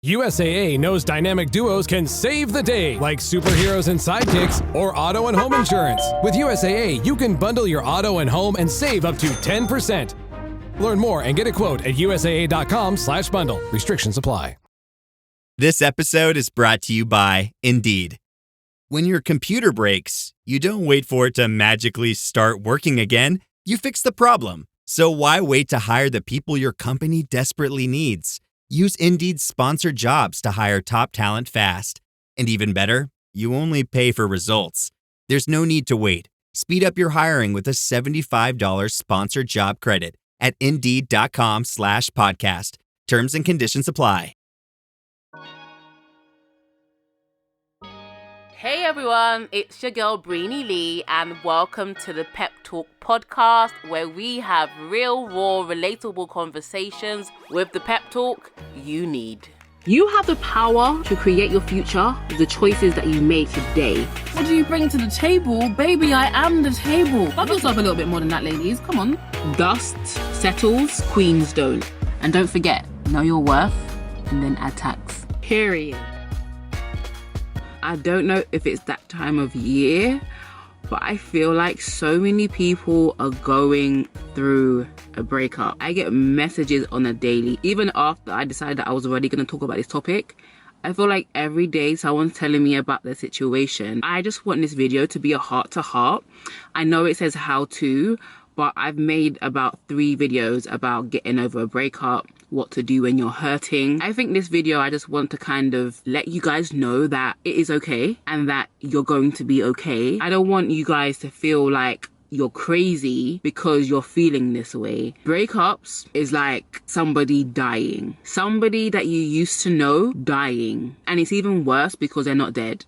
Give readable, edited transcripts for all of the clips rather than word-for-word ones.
USAA knows dynamic duos can save the day, like superheroes and sidekicks or auto and home insurance. With USAA, you can bundle your auto and home and save up to 10%. Learn more and get a quote at usaa.com/bundle. Restrictions apply. This episode is brought to you by Indeed. When your computer breaks, you don't wait for it to magically start working again. You fix the problem. So why wait to hire the people your company desperately needs? Use Indeed's sponsored jobs to hire top talent fast. And even better, you only pay for results. There's no need to wait. Speed up your hiring with a $75 sponsored job credit at Indeed.com/podcast. Terms and conditions apply. Hey everyone, it's your girl Breeny Lee, and welcome to the Pep Talk podcast, where we have real, raw, relatable conversations with the pep talk you need. You have the power to create your future with the choices that you make today. What do you bring to the table? Baby, I am the table. Love yourself a little bit more than that, ladies. Come on. Dust settles, queens don't. And don't forget, know your worth and then add tax. Period. I don't know if it's that time of year, but I feel like so many people are going through a breakup. I get messages on a daily, even after I decided that I was already going to talk about this topic. I feel like every day someone's telling me about their situation. I just want this video to be a heart-to-heart. I know it says how to, but I've made about 3 videos about getting over a breakup, what to do when you're hurting. I think this video, I just want to kind of let you guys know that it is okay and that you're going to be okay. I don't want you guys to feel like you're crazy because you're feeling this way. Breakups is like somebody dying. Somebody that you used to know dying. And it's even worse because they're not dead.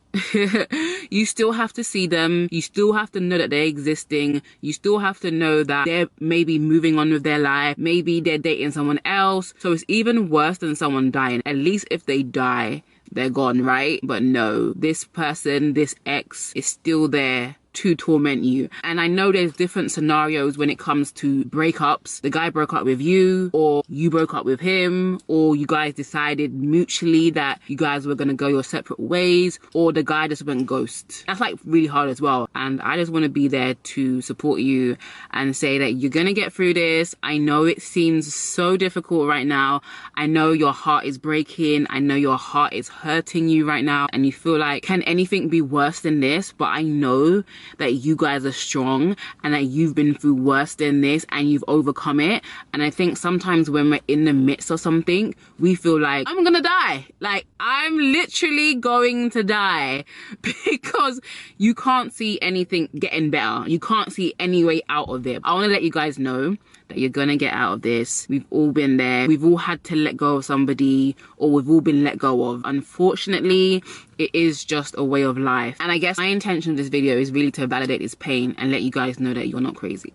You still have to see them. You still have to know that they're existing. You still have to know that they're maybe moving on with their life. Maybe they're dating someone else. So it's even worse than someone dying. At least if they die, they're gone, right? But no, this person, this ex is still there to torment you. And I know there's different scenarios when it comes to breakups. The guy broke up with you, or you broke up with him, or you guys decided mutually that you guys were going to go your separate ways, or the guy just went ghost. That's like really hard as well. And I just want to be there to support you and say that you're going to get through this. I know it seems so difficult right now. I know your heart is breaking. I know your heart is hurting you right now. And you feel like, can anything be worse than this? But I know that you guys are strong and that you've been through worse than this and you've overcome it. And I think sometimes when we're in the midst of something, we feel like, I'm gonna die. Like, I'm literally going to die, because you can't see anything getting better. You can't see any way out of it. I want to let you guys know that you're gonna get out of this. We've all been there. We've all had to let go of somebody, or we've all been let go of. Unfortunately, it is just a way of life. And I guess my intention of this video is really to validate this pain and let you guys know that you're not crazy.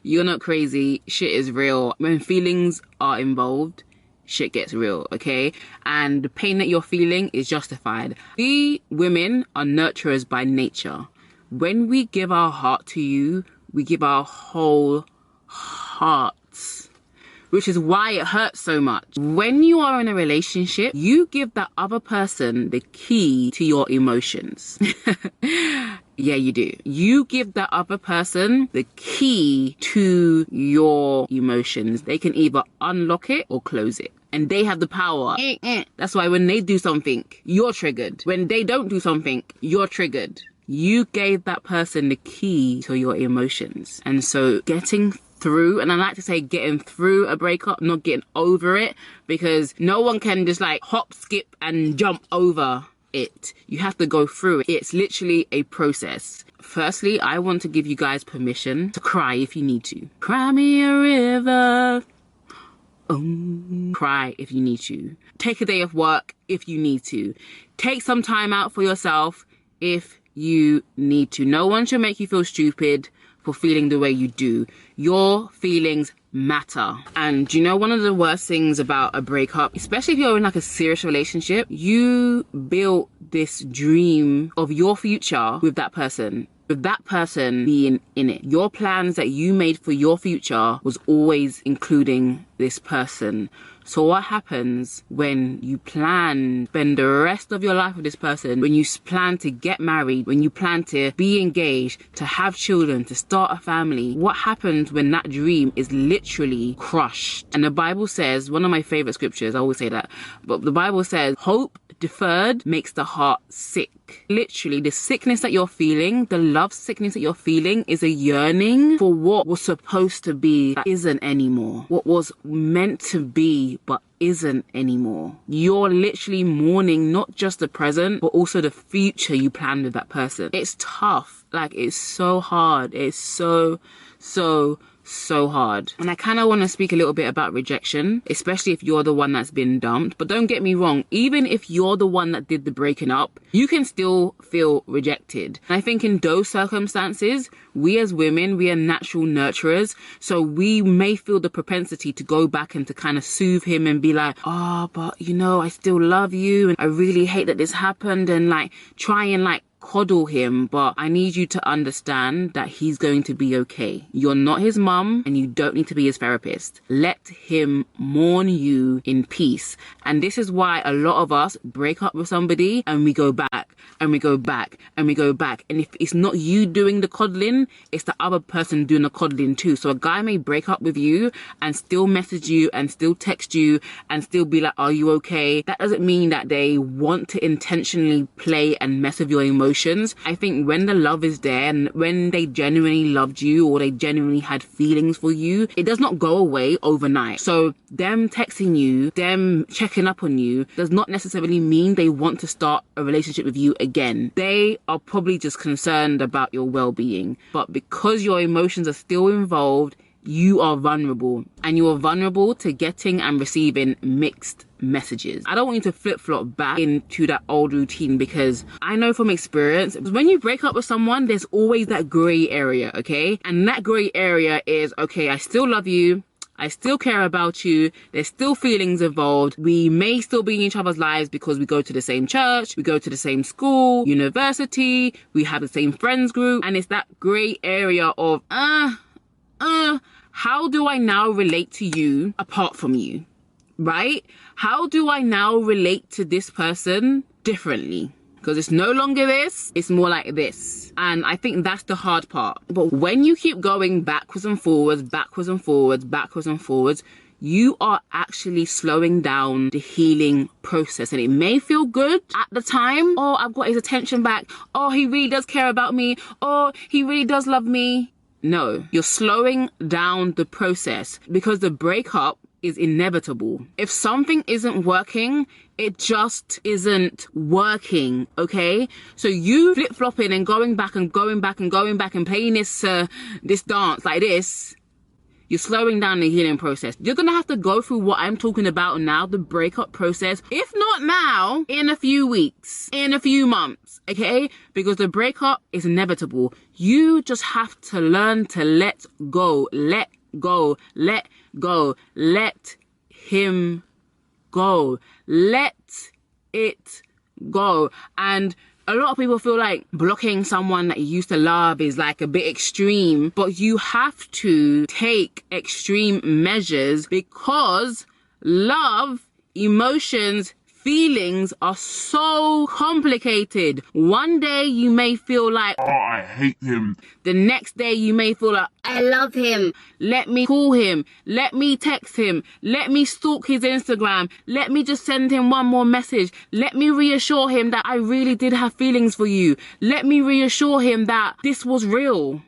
You're not crazy. Shit is real. When feelings are involved, shit gets real, okay? And the pain that you're feeling is justified. We women are nurturers by nature. When we give our heart to you, we give our whole hearts, which is why it hurts so much. When you are in a relationship, you give that other person the key to your emotions. Yeah, you do. You give that other person the key to your emotions. They can either unlock it or close it. And they have the power. That's why when they do something, you're triggered. When they don't do something, you're triggered. You gave that person the key to your emotions. And so getting through, and I like to say getting through a breakup, not getting over it, because no one can just like hop, skip and jump over it. You have to go through it. It's literally a process. Firstly, I want to give you guys permission to cry if you need to. Cry me a river. Cry if you need to. Take a day off work if you need to. Take some time out for yourself if you need to. No one should make you feel stupid for feeling the way you do. Your feelings matter. And you know, one of the worst things about a breakup, especially if you're in like a serious relationship, you built this dream of your future with that person. With that person being in it. Your plans that you made for your future was always including this person. So what happens when you plan, spend the rest of your life with this person, when you plan to get married, when you plan to be engaged, to have children, to start a family? What happens when that dream is literally crushed? And the Bible says, one of my favorite scriptures, I always say that, but the Bible says, hope deferred makes the heart sick. Literally, the sickness that you're feeling, the love sickness that you're feeling, is a yearning for what was supposed to be that isn't anymore. What was meant to be but isn't anymore. You're literally mourning not just the present, but also the future you planned with that person. It's tough. Like, it's so hard. It's so hard. And I kind of want to speak a little bit about rejection, especially if you're the one that's been dumped. But don't get me wrong, even if you're the one that did the breaking up, you can still feel rejected. And I think in those circumstances, we as women, we are natural nurturers, so we may feel the propensity to go back and to kind of soothe him and be like, oh, but you know, I still love you and I really hate that this happened, and like try and like coddle him. But I need you to understand that he's going to be okay. You're not his mum and you don't need to be his therapist. Let him mourn you in peace. And this is why a lot of us break up with somebody and we go back and we go back and we go back. And if it's not you doing the coddling, it's the other person doing the coddling too. So a guy may break up with you and still message you and still text you and still be like, are you okay? That doesn't mean that they want to intentionally play and mess with your emotions. I think when the love is there and when they genuinely loved you or they genuinely had feelings for you, it does not go away overnight. So them texting you, them checking up on you does not necessarily mean they want to start a relationship with you again. They are probably just concerned about your well-being. But because your emotions are still involved, you are vulnerable, and you are vulnerable to getting and receiving mixed messages. I don't want you to flip-flop back into that old routine, because I know from experience, when you break up with someone, there's always that gray area, okay? And that gray area is, okay, I still love you, I still care about you, there's still feelings involved, we may still be in each other's lives because we go to the same church, we go to the same school, university, we have the same friends group, and it's that gray area of, how do I now relate to you apart from you, right? How do I now relate to this person differently? Because it's no longer this, it's more like this. And I think that's the hard part. But when you keep going backwards and forwards, backwards and forwards, backwards and forwards, you are actually slowing down the healing process. And it may feel good at the time. Oh, I've got his attention back. Oh, he really does care about me. Oh, he really does love me. No, you're slowing down the process because the breakup is inevitable. If something isn't working, it just isn't working, okay? So you flip-flopping and going back and going back and going back and playing this dance like this, you're slowing down the healing process. You're gonna have to go through what I'm talking about now, the breakup process. If not now, in a few weeks, in a few months, okay? Because the breakup is inevitable. You just have to learn to let go, let go, let go, let him go, let it go. And a lot of people feel like blocking someone that you used to love is like a bit extreme, but you have to take extreme measures because love, emotions, feelings are so complicated. One day you may feel like, oh, I hate him. The next day you may feel like, I love him. Let me call him. Let me text him. Let me stalk his Instagram. Let me just send him one more message. Let me reassure him that I really did have feelings for you. Let me reassure him that this was real.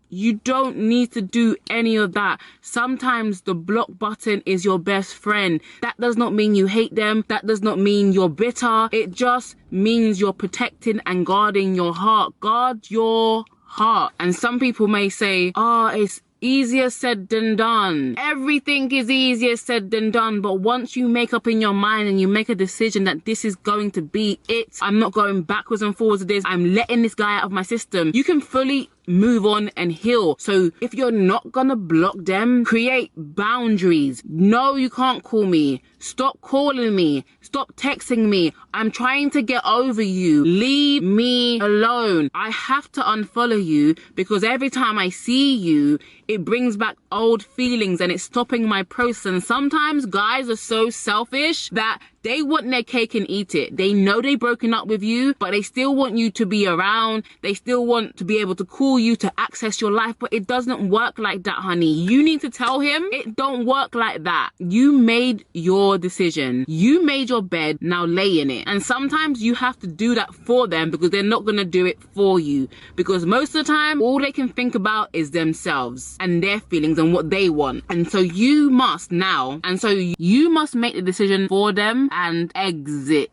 You don't need to do any of that. Sometimes the block button is your best friend. That does not mean you hate them. That does not mean you're bitter. It just means you're protecting and guarding your heart. Guard your heart. And some people may say, oh, it's easier said than done. Everything is easier said than done. But once you make up in your mind and you make a decision that this is going to be it, I'm not going backwards and forwards with this, I'm letting this guy out of my system, you can fully move on and heal. So if you're not gonna block them, create boundaries. No, you can't call me. Stop calling me. Stop texting me. I'm trying to get over you. Leave me alone. I have to unfollow you because every time I see you, it brings back old feelings and it's stopping my process. And sometimes guys are so selfish that they want their cake and eat it. They know they've broken up with you, but they still want you to be around. They still want to be able to call you to access your life, but it doesn't work like that, honey. You need to tell him it don't work like that. You made your decision. You made your bed, now lay in it. And sometimes you have to do that for them because they're not going to do it for you. Because most of the time, all they can think about is themselves and their feelings and what they want. And so you must make the decision for them and exit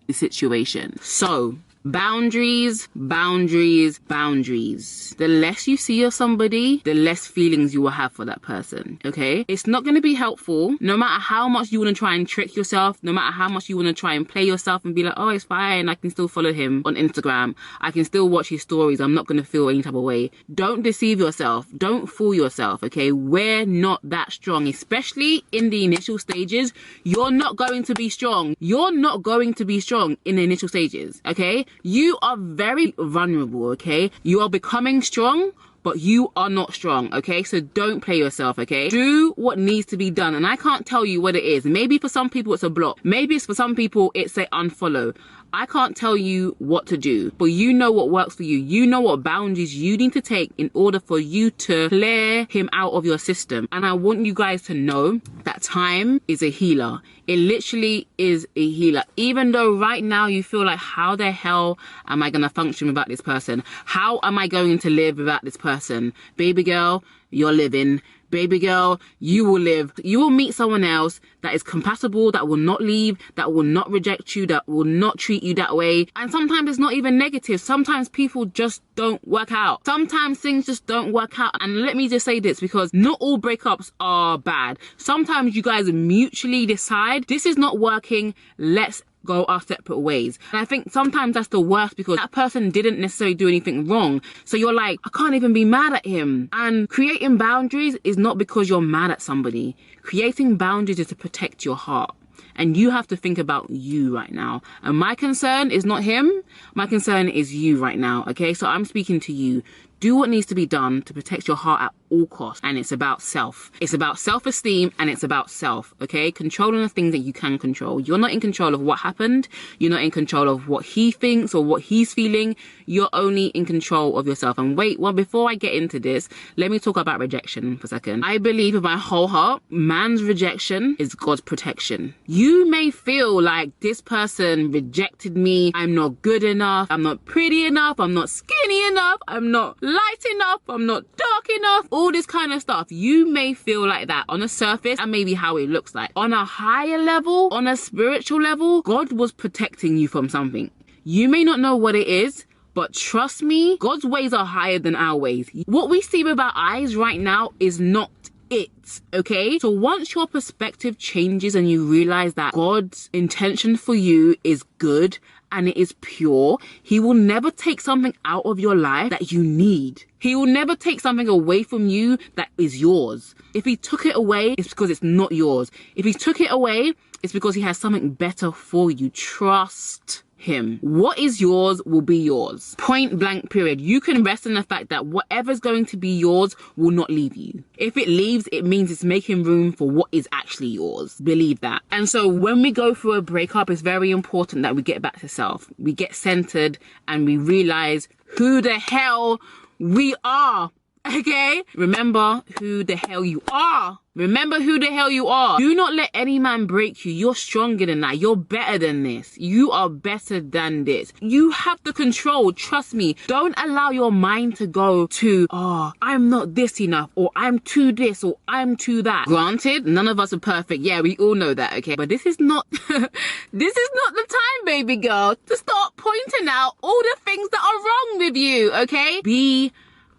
the situation. So boundaries, boundaries, boundaries. The less you see of somebody, the less feelings you will have for that person, okay? It's not going to be helpful, no matter how much you want to try and trick yourself, no matter how much you want to try and play yourself and be like, oh, it's fine, I can still follow him on Instagram, I can still watch his stories, I'm not going to feel any type of way. Don't deceive yourself, don't fool yourself, okay? We're not that strong, especially in the initial stages. You're not going to be strong. You're not going to be strong in the initial stages, okay? You are very vulnerable, okay? You are becoming strong, but you are not strong, okay? So don't play yourself, okay? Do what needs to be done. And I can't tell you what it is. Maybe for some people it's a block. Maybe it's for some people it's a unfollow. I can't tell you what to do, but you know what works for you. You know what boundaries you need to take in order for you to clear him out of your system. And I want you guys to know that time is a healer. It literally is a healer. Even though right now you feel like, how the hell am I going to function without this person? How am I going to live without this person? Baby girl, you're living. Baby girl, you will live. You will meet someone else that is compatible, that will not leave, that will not reject you, that will not treat you that way. And sometimes it's not even negative. Sometimes people just don't work out. Sometimes things just don't work out. And let me just say this, because not all breakups are bad. Sometimes you guys mutually decide, this is not working, let's go our separate ways. And I think sometimes that's the worst because that person didn't necessarily do anything wrong. So you're like, I can't even be mad at him. And creating boundaries is not because you're mad at somebody. Creating boundaries is to protect your heart. And you have to think about you right now. And my concern is not him. My concern is you right now. Okay, so I'm speaking to you. Do what needs to be done to protect your heart at all costs. And it's about self. It's about self-esteem and it's about self, okay? Controlling the things that you can control. You're not in control of what happened. You're not in control of what he thinks or what he's feeling. You're only in control of yourself. And wait, well, before I get into this, let me talk about rejection for a second. I believe with my whole heart, man's rejection is God's protection. You may feel like this person rejected me. I'm not good enough. I'm not pretty enough. I'm not skinny enough. I'm not light enough, I'm not dark enough, all this kind of stuff. You may feel like that on a surface and maybe how it looks like. On a higher level, on a spiritual level, God was protecting you from something. You may not know what it is, but trust me, God's ways are higher than our ways. What we see with our eyes right now is not it, okay? So once your perspective changes and you realize that God's intention for you is good and it is pure, he will never take something out of your life that you need. He will never take something away from you that is yours. If he took it away, it's because it's not yours. If he took it away, it's because he has something better for you. Trust him. What is yours will be yours. Point blank period. You can rest in the fact that whatever's going to be yours will not leave you. If it leaves, it means it's making room for what is actually yours. Believe that. And so when we go through a breakup, it's very important that we get back to self. We get centered and we realize who the hell we are. Okay? Remember who the hell you are. Remember who the hell you are. Do not let any man break you. You're stronger than that. You're better than this. You are better than this. You have the control. Trust me. Don't allow your mind to go to, oh, I'm not this enough, or I'm too this, or I'm too that. Granted, none of us are perfect. Yeah, we all know that, okay? But this is not, this is not the time, baby girl, to start pointing out all the things that are wrong with you, okay? Be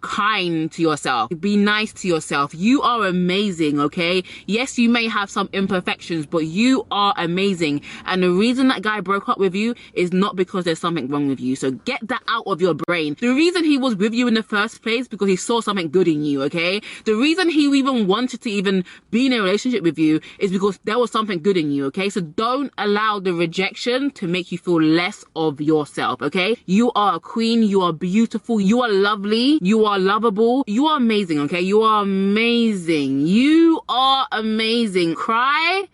kind to yourself. Be nice to yourself. You are amazing, okay? Yes, you may have some imperfections, but you are amazing. And the reason that guy broke up with you is not because there's something wrong with you. So get that out of your brain. The reason he was with you in the first place because he saw something good in you, okay? The reason he even wanted to even be in a relationship with you is because there was something good in you, okay? So don't allow the rejection to make you feel less of yourself, okay? You are a queen. You are beautiful. You are lovely. You are lovable. You are amazing, okay? You are amazing. You are amazing. Cry,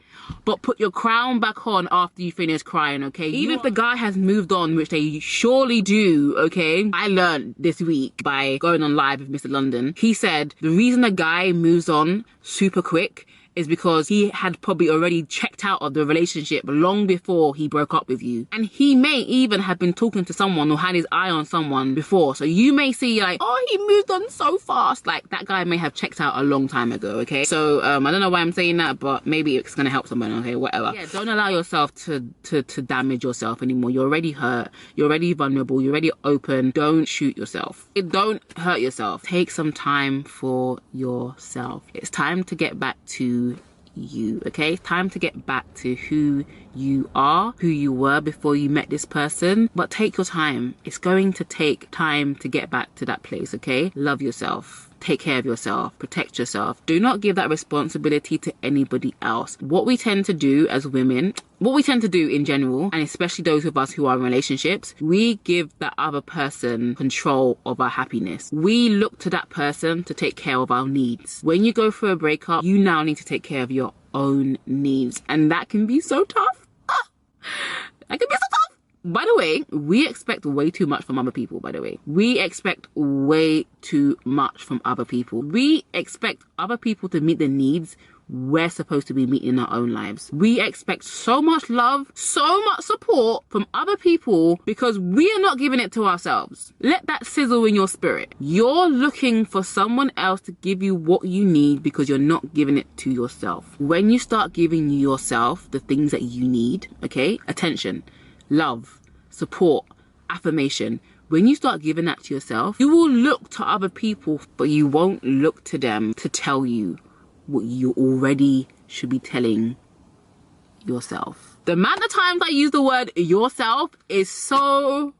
but put your crown back on after you finish crying, okay? Even if the guy has moved on, which they surely do, okay? I learned this week by going on live with Mr. London. He said the reason a guy moves on super quick is because he had probably already checked out of the relationship long before he broke up with you. And he may even have been talking to someone or had his eye on someone before. So you may see like, oh, he moved on so fast. Like that guy may have checked out a long time ago, okay? So I don't know why I'm saying that, but maybe it's gonna help someone, okay? Whatever. Yeah, don't allow yourself to damage yourself anymore. You're already hurt. You're already vulnerable. You're already open. Don't shoot yourself. Don't hurt yourself. Take some time for yourself. It's time to get back to you, okay? Time to get back to who you are, who you were before you met this person. But take your time. It's going to take time to get back to that place, okay? Love yourself. Take care of yourself. Protect yourself. Do not give that responsibility to anybody else. What we tend to do as women, what we tend to do in general, and especially those of us who are in relationships, we give that other person control of our happiness. We look to that person to take care of our needs. When you go through a breakup, you now need to take care of your own needs. And that can be so tough. That can be so tough. By the way, we expect way too much from other people, by the way. We expect way too much from other people. We expect other people to meet the needs we're supposed to be meeting in our own lives. We expect so much love, so much support from other people because we are not giving it to ourselves. Let that sizzle in your spirit. You're looking for someone else to give you what you need because you're not giving it to yourself. When you start giving yourself the things that you need, okay? Attention, love, support, affirmation. When you start giving that to yourself, you will look to other people, but you won't look to them to tell you what you already should be telling yourself. The amount of times I use the word yourself is so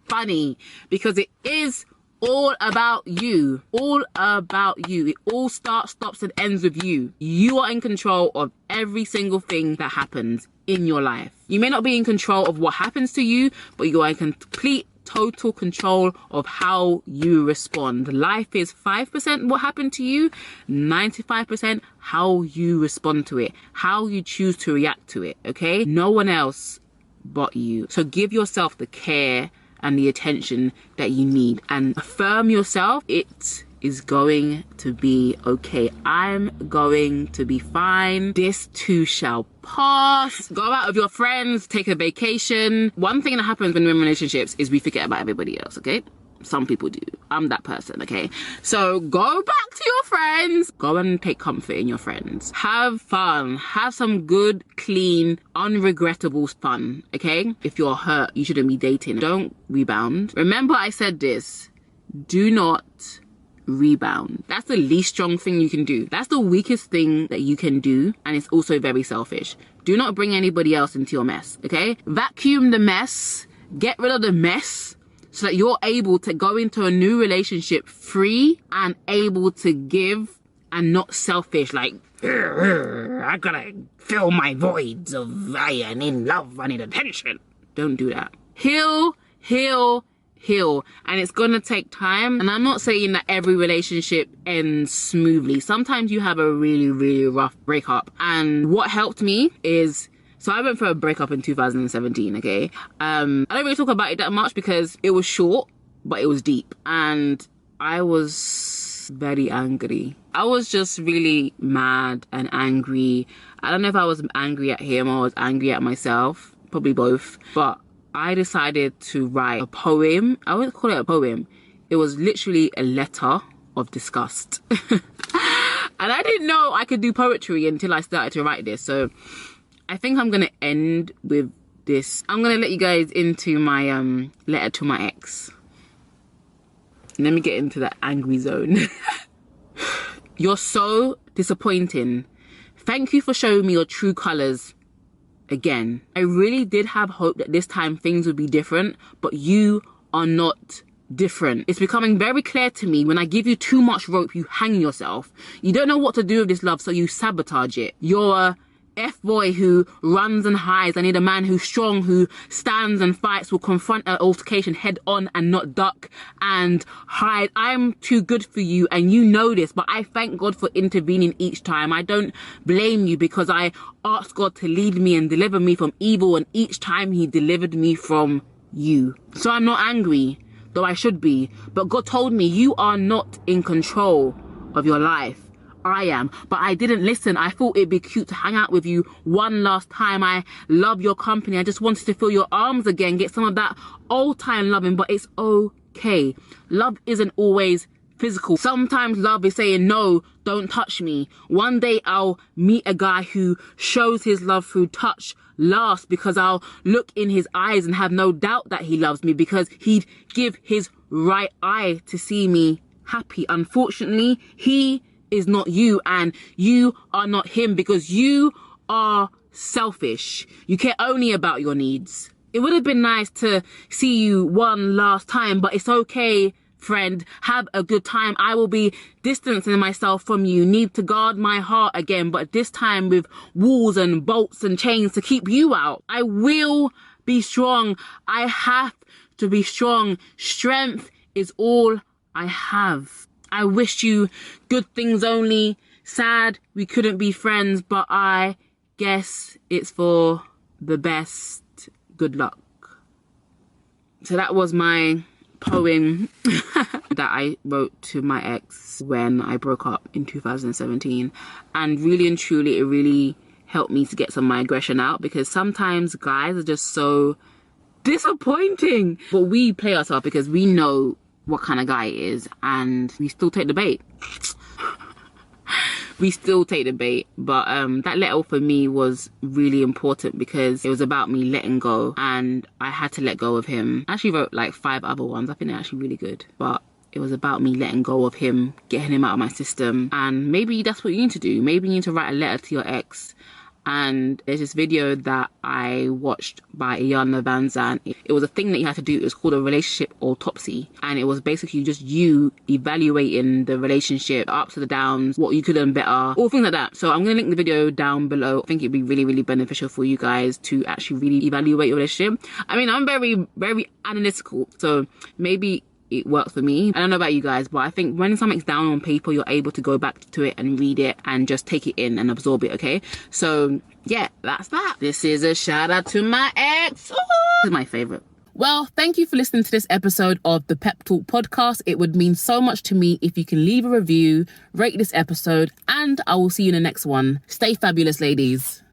funny because it is all about you. All about you. It all starts, stops, and ends with you. You are in control of every single thing that happens in your life. You may not be in control of what happens to you, but you are in complete total control of how you respond. Life is 5% what happened to you, 95% how you respond to it, how you choose to react to it, okay? No one else but you. So give yourself the care and the attention that you need and affirm yourself. It is going to be okay. I'm going to be fine. This too shall pass. Go out with your friends, take a vacation. One thing that happens when we're in relationships is we forget about everybody else, okay? Some people do. I'm that person, okay? So go back to your friends. Go and take comfort in your friends. Have fun. Have some good, clean, unregrettable fun, okay? If you're hurt, you shouldn't be dating. Don't rebound. Remember I said this. Do not rebound. That's the least strong thing you can do. That's the weakest thing that you can do, and it's also very selfish. Do not bring anybody else into your mess, okay? Vacuum the mess, get rid of the mess so that you're able to go into a new relationship free and able to give and not selfish, like, I gotta fill my voids of I need love, I need attention. Don't do that. Heal, heal, heal, and it's gonna take time. And I'm not saying that every relationship ends smoothly. Sometimes you have a really, really rough breakup. And what helped me is, so I went for a breakup in 2017, okay? I don't really talk about it that much because it was short, but it was deep. And I was very angry. I was just really mad and angry. I don't know if I was angry at him or I was angry at myself, probably both. But I decided to write a poem. I wouldn't call it a poem. It was literally a letter of disgust. And I didn't know I could do poetry until I started to write this. So I think I'm going to end with this. I'm going to let you guys into my letter to my ex. Let me get into the angry zone. You're so disappointing. Thank you for showing me your true colours again. I really did have hope that this time things would be different, but you are not different. It's becoming very clear to me when I give you too much rope, you hang yourself. You don't know what to do with this love, so you sabotage it. You're a F-boy who runs and hides. I need a man who's strong, who stands and fights, will confront an altercation head on and not duck and hide. I'm too good for you and you know this, but I thank God for intervening each time. I don't blame you because I asked God to lead me and deliver me from evil, and each time he delivered me from you. So I'm not angry, though I should be, but God told me you are not in control of your life. I am, but I didn't listen. I thought it'd be cute to hang out with you one last time. I love your company. I just wanted to feel your arms again, get some of that old time loving, but it's okay. Love isn't always physical. Sometimes love is saying, no, don't touch me. One day I'll meet a guy who shows his love through touch last, because I'll look in his eyes and have no doubt that he loves me, because he'd give his right eye to see me happy. Unfortunately, he is not you, and you are not him, because you are selfish. You care only about your needs. It would have been nice to see you one last time, but it's okay, friend. Have a good time. I will be distancing myself from you. Need to guard my heart again, but this time with walls and bolts and chains to keep you out. I will be strong. I have to be strong. Strength is all I have. I wish you good things only. Sad we couldn't be friends, but I guess it's for the best. Good luck. So that was my poem that I wrote to my ex when I broke up in 2017. And really and truly, it really helped me to get some of my aggression out, because sometimes guys are just so disappointing. But we play ourselves because we know what kind of guy it is, and we still take the bait. We still take the bait. But that letter for me was really important because it was about me letting go, and I had to let go of him. I actually wrote like 5 other ones. I think they're actually really good, but it was about me letting go of him, getting him out of my system. And maybe that's what you need to do. Maybe you need to write a letter to your ex. And there's this video that I watched by Iyanla Vanzant. It was a thing that you had to do. It was called a relationship autopsy. And it was basically just you evaluating the relationship, the ups and the downs, what you could have done better, all things like that. So I'm going to link the video down below. I think it'd be really, really beneficial for you guys to actually really evaluate your relationship. I mean, I'm very, very analytical. So maybe it works for me. I don't know about you guys, but I think when something's down on paper, you're able to go back to it and read it and just take it in and absorb it, okay? So yeah, that's that. This is a shout out to my ex. Ooh, this is my favorite. Well, thank you for listening to this episode of the Pep Talk podcast. It would mean so much to me if you can leave a review, rate this episode, and I will see you in the next one. Stay fabulous, ladies.